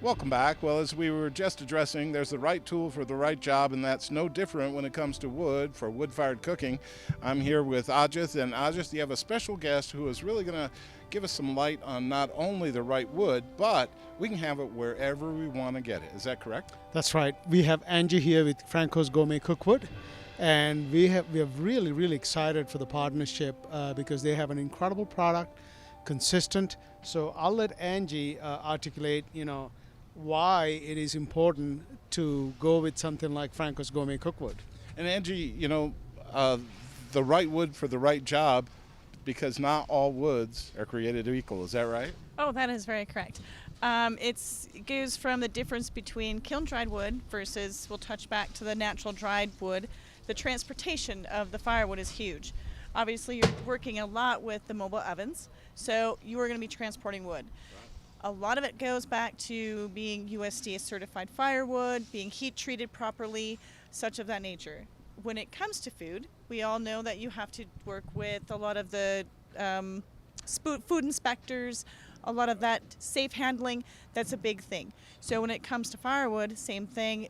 Welcome back. Well, as we were just addressing, there's the right tool for the right job, and that's no different when it comes to wood for wood-fired cooking. I'm here with Ajith, and Ajith, you have a special guest who is really going to give us some light on not only the right wood, but we can have it wherever we want to get it. Is that correct? That's right. We have Angie here with Franco's Gourmet Cookwood, and we are really excited for the partnership because they have an incredible product, consistent. So I'll let Angie articulate, why it is important to go with something like Franco's Gourmet Cookwood. And Angie, the right wood for the right job, because not all woods are created equal. Is that right? Oh, that is very correct. It goes from the difference between kiln-dried wood versus, we'll touch back to the natural dried wood. The transportation of the firewood is huge. Obviously, you're working a lot with the mobile ovens, so you are going to be transporting wood. A lot of it goes back to being USDA certified firewood, being heat treated properly, such of that nature. When it comes to food, we all know that you have to work with a lot of the food inspectors, a lot of that safe handling. That's a big thing. So when it comes to firewood, same thing.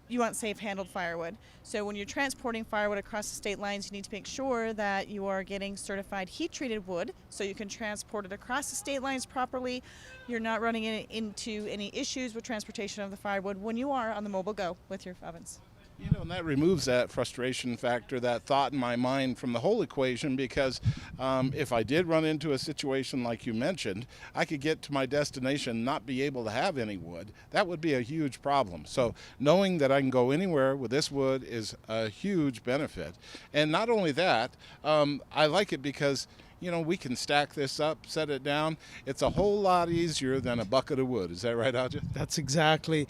You want safe handled firewood. So when you're transporting firewood across the state lines, you need to make sure that you are getting certified heat treated wood so you can transport it across the state lines properly. You're not running into any issues with transportation of the firewood when you are on the mobile go with your ovens. And that removes that frustration factor, that thought in my mind from the whole equation, because if I did run into a situation like you mentioned, I could get to my destination, not be able to have any wood. That would be a huge problem. So knowing that I can go anywhere with this wood is a huge benefit. And not only that, I like it because we can stack this up, set it down. It's a whole lot easier than a bucket of wood. Is that right, Ajit? That's exactly,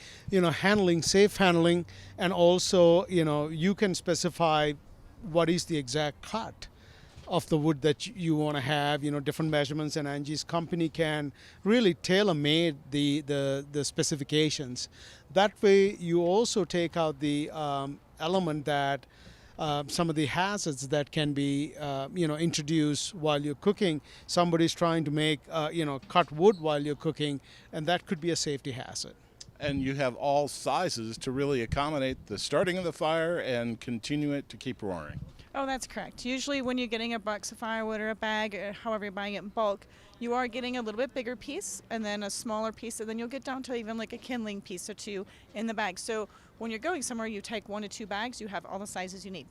safe handling, and also, you can specify what is the exact cut of the wood that you want to have, different measurements, and Angie's company can really tailor-made the specifications. That way, you also take out the element that some of the hazards that can be, introduced while you're cooking. Somebody's trying to make, cut wood while you're cooking, and that could be a safety hazard. And you have all sizes to really accommodate the starting of the fire and continue it to keep roaring. Oh, that's correct. Usually when you're getting a box of firewood or a bag, or however you're buying it in bulk, you are getting a little bit bigger piece and then a smaller piece, and then you'll get down to even like a kindling piece or two in the bag. So when you're going somewhere, you take 1 to 2 bags, you have all the sizes you need.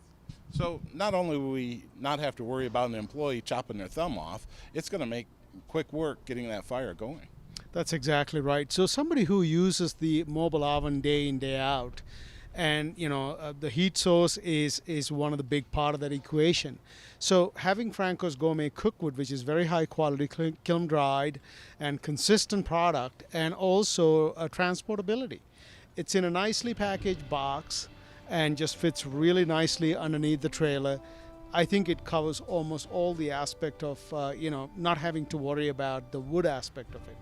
So not only will we not have to worry about an employee chopping their thumb off, it's going to make quick work getting that fire going. That's exactly right. So somebody who uses the mobile oven day in, day out, and the heat source is one of the big part of that equation. So having Franco's Gourmet Cookwood, which is very high quality, kiln dried and consistent product, and also transportability. It's in a nicely packaged box and just fits really nicely underneath the trailer. I think it covers almost all the aspect of not having to worry about the wood aspect of it.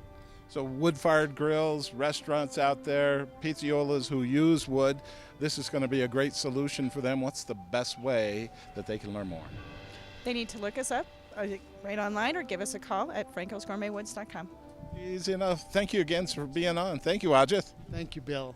So wood-fired grills, restaurants out there, pizziolas who use wood, this is going to be a great solution for them. What's the best way that they can learn more? They need to look us up right online or give us a call at francosgourmetwoods.com. Easy enough. Thank you again for being on. Thank you, Ajith. Thank you, Bill.